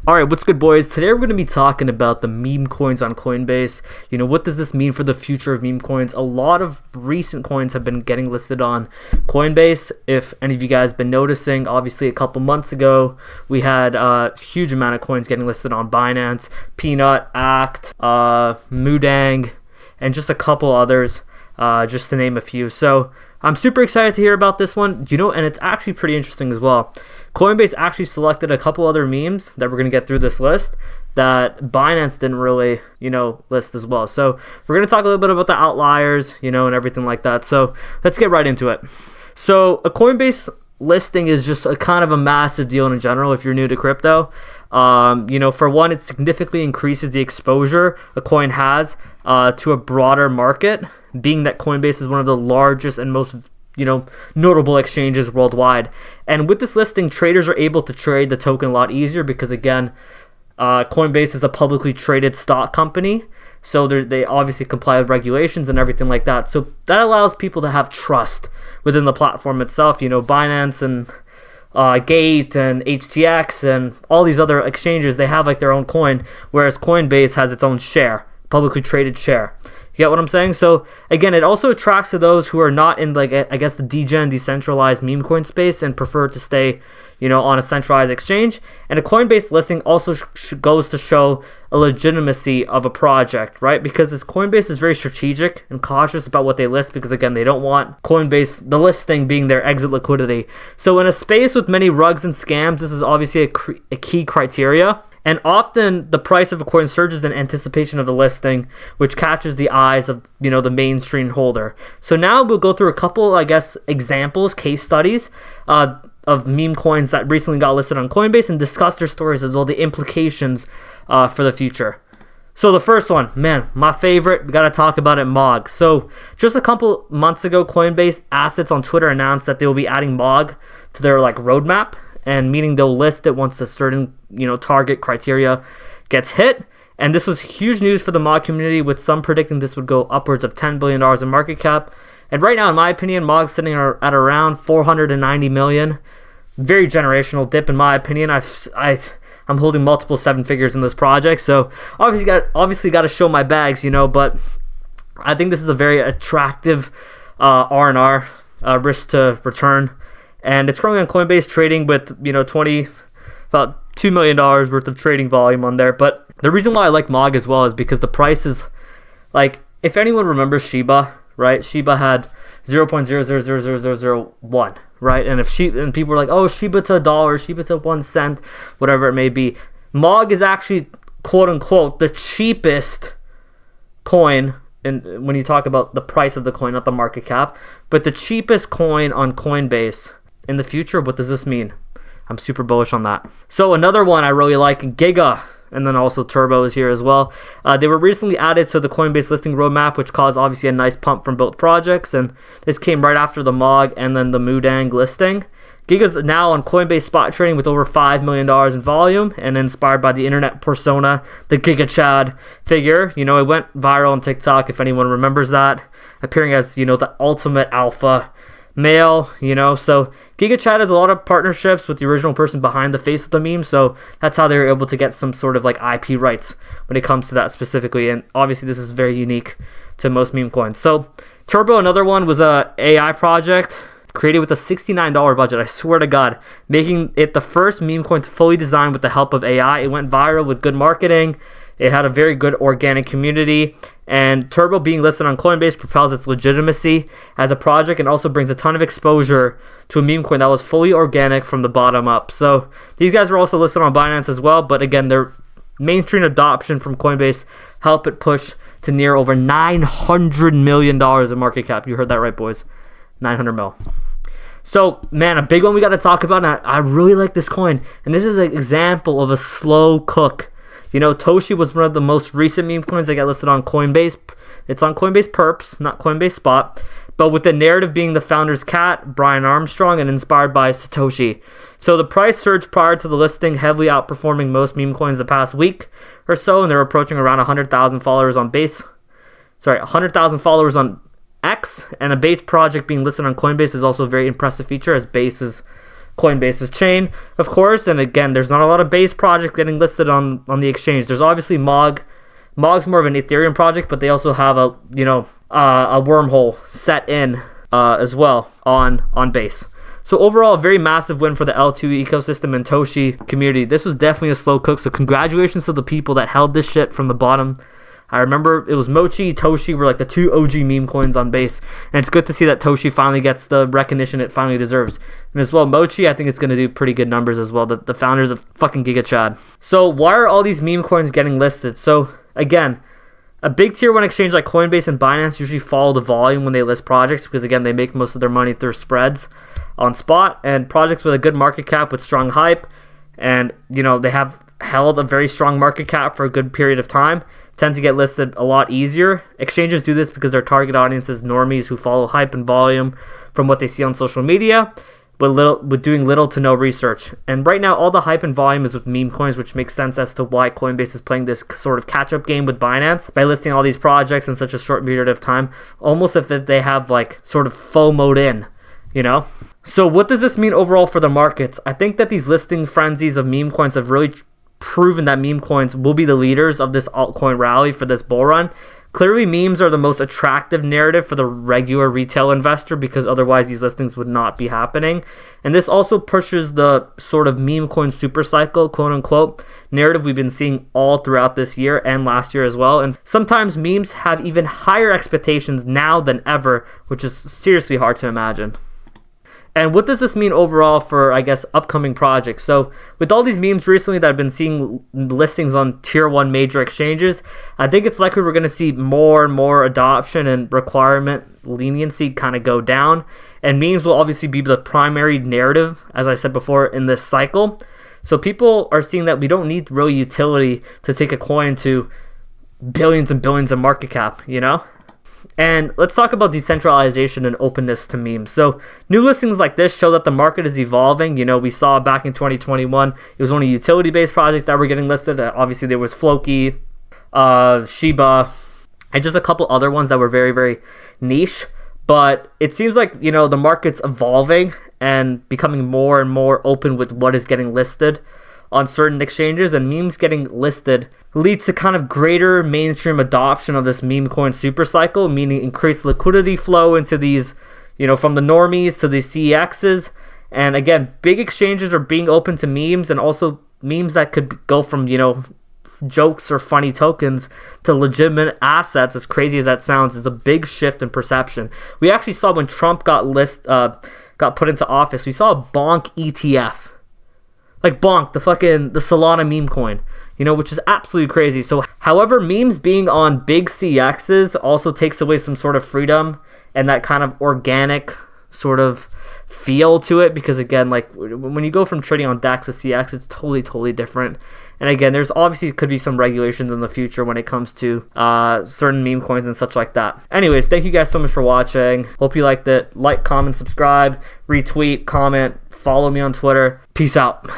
Alright, what's good, boys? Today we're going to be talking about the meme coins on Coinbase. What does this mean for the future of meme coins? A lot of recent coins have been getting listed on Coinbase. If any of you guys been noticing, obviously a couple months ago, we had a huge amount of coins getting listed on Binance, PNUT, ACT, Mudang, and just a couple others, just to name a few. So I'm super excited to hear about this one, and it's actually pretty interesting as well. Coinbase actually selected a couple other memes that we're going to get through this list that Binance didn't really, list as well. So we're going to talk a little bit about the outliers, and everything like that. So let's get right into it. So a Coinbase listing is just a kind of a massive deal in general if you're new to crypto. For one, it significantly increases the exposure a coin has to a broader market, being that Coinbase is one of the largest and most notable exchanges worldwide. And with this listing, traders are able to trade the token a lot easier because, again, Coinbase is a publicly traded stock company, so they obviously comply with regulations and everything like that. So that allows people to have trust within the platform itself. Binance and Gate and HTX and all these other exchanges, they have like their own coin, whereas Coinbase has its own share, publicly traded share. You get what I'm saying? So again, it also attracts to those who are not in, like, I guess, the DEGEN, decentralized meme coin space, and prefer to stay, on a centralized exchange. And a Coinbase listing also goes to show a legitimacy of a project, right? Because Coinbase is very strategic and cautious about what they list, because again, they don't want Coinbase, the listing, being their exit liquidity. So in a space with many rugs and scams, this is obviously a key criteria. And often the price of a coin surges in anticipation of the listing, which catches the eyes of, the mainstream holder. So now we'll go through a couple, I guess, examples, case studies of meme coins that recently got listed on Coinbase, and discuss their stories as well, the implications for the future. So the first one, man, my favorite, we got to talk about it, MOG. So just a couple months ago, Coinbase Assets on Twitter announced that they will be adding MOG to their roadmap, and meaning they'll list it once a certain target criteria gets hit. And this was huge news for the MOG community, with some predicting this would go upwards of $10 billion in market cap. And right now, in my opinion, MOG's sitting at around 490 million. Very generational dip, in my opinion. I'm holding multiple seven figures in this project, so obviously got to show my bags, but I think this is a very attractive R&R, risk to return. And it's currently on Coinbase, trading with about $2 million worth of trading volume on there. But the reason why I like MOG as well is because the price is, if anyone remembers Shiba, right? Shiba had 0.000001, right? And and people were like, oh, Shiba to $1, Shiba to 1 cent, whatever it may be. MOG is actually, quote unquote, the cheapest coin. And when you talk about the price of the coin, not the market cap, but the cheapest coin on Coinbase. In the future, what does this mean? I'm super bullish on that. So another one I really like, GIGA, and then also Turbo is here as well. They were recently added to the Coinbase listing roadmap, which caused obviously a nice pump from both projects, and this came right after the MOG and then the Mudang listing. Giga's now on Coinbase spot trading with over $5 million in volume, and inspired by the internet persona, the Giga Chad figure. It went viral on TikTok, if anyone remembers that, appearing as, the ultimate alpha male, so Giga Chad has a lot of partnerships with the original person behind the face of the meme, so that's how they were able to get some sort of IP rights when it comes to that specifically. And obviously this is very unique to most meme coins. So Turbo, another one, was a AI project created with a $69 budget, I swear to God, making it the first meme coin fully designed with the help of AI. It went viral with good marketing. It had a very good organic community, and Turbo being listed on Coinbase propels its legitimacy as a project, and also brings a ton of exposure to a meme coin that was fully organic from the bottom up. So these guys were also listed on Binance as well, but again, their mainstream adoption from Coinbase helped it push to near over $900 million in market cap. You heard that right, boys. 900 mil. So, man, a big one we got to talk about, and I really like this coin, and this is an example of a slow cook. TOSHI was one of the most recent meme coins that got listed on Coinbase. It's on Coinbase Perps, not Coinbase Spot, but with the narrative being the founder's cat, Brian Armstrong, and inspired by Satoshi. So the price surged prior to the listing, heavily outperforming most meme coins the past week or so, and they're approaching around 100,000 followers on 100,000 followers on X, and a Base project being listed on Coinbase is also a very impressive feature, as Base is Coinbase's chain, of course. And again, there's not a lot of base projects getting listed on the exchange. There's obviously Mog. Mog's more of an Ethereum project, but they also have a a wormhole set in as well on Base. So overall, a very massive win for the L2 ecosystem and Toshi community. This was definitely a slow cook, so congratulations to the people that held this shit from the bottom. I remember it was Mochi, Toshi were like the two OG meme coins on Base, and it's good to see that Toshi finally gets the recognition it finally deserves. And as well, Mochi, I think it's going to do pretty good numbers as well, the founders of fucking Giga Chad. So why are all these meme coins getting listed? So again, a big tier 1 exchange like Coinbase and Binance usually follow the volume when they list projects because, again, they make most of their money through spreads on spot, and projects with a good market cap with strong hype and, they have held a very strong market cap for a good period of time tend to get listed a lot easier. Exchanges do this because their target audience is normies who follow hype and volume from what they see on social media, with doing little to no research. And right now, all the hype and volume is with meme coins, which makes sense as to why Coinbase is playing this sort of catch-up game with Binance by listing all these projects in such a short period of time, almost as if they have like sort of FOMO'd in, So what does this mean overall for the markets? I think that these listing frenzies of meme coins have really proven that meme coins will be the leaders of this altcoin rally for this bull run. Clearly, memes are the most attractive narrative for the regular retail investor because otherwise these listings would not be happening. And this also pushes the sort of meme coin super cycle, quote unquote, narrative we've been seeing all throughout this year and last year as well. And sometimes memes have even higher expectations now than ever, which is seriously hard to imagine. And what does this mean overall for, I guess, upcoming projects? So with all these memes recently that I've been seeing listings on tier 1 major exchanges, I think it's likely we're going to see more and more adoption and requirement leniency kind of go down. And memes will obviously be the primary narrative, as I said before, in this cycle. So people are seeing that we don't need real utility to take a coin to billions and billions of market cap, And let's talk about decentralization and openness to memes. So new listings like this show that the market is evolving. We saw back in 2021, it was only utility-based projects that were getting listed. Obviously, there was Floki, Shiba, and just a couple other ones that were very, very niche. But it seems like, the market's evolving and becoming more and more open with what is getting listed on certain exchanges, and memes getting listed leads to kind of greater mainstream adoption of this meme coin super cycle, meaning increased liquidity flow into these, from the normies to the CEXs. And again, big exchanges are being open to memes, and also memes that could go from, jokes or funny tokens to legitimate assets, as crazy as that sounds, is a big shift in perception. We actually saw when Trump got put into office, we saw a bonk ETF. Like Bonk, the Solana meme coin, which is absolutely crazy. So, however, memes being on big CXs also takes away some sort of freedom and that kind of organic sort of feel to it, because again, like when you go from trading on DAX to CX, it's totally different. And again, there's obviously could be some regulations in the future when it comes to certain meme coins and such like that. Anyways, thank you guys so much for watching. Hope you liked it. Like, comment, subscribe, retweet, comment, follow me on Twitter. Peace out.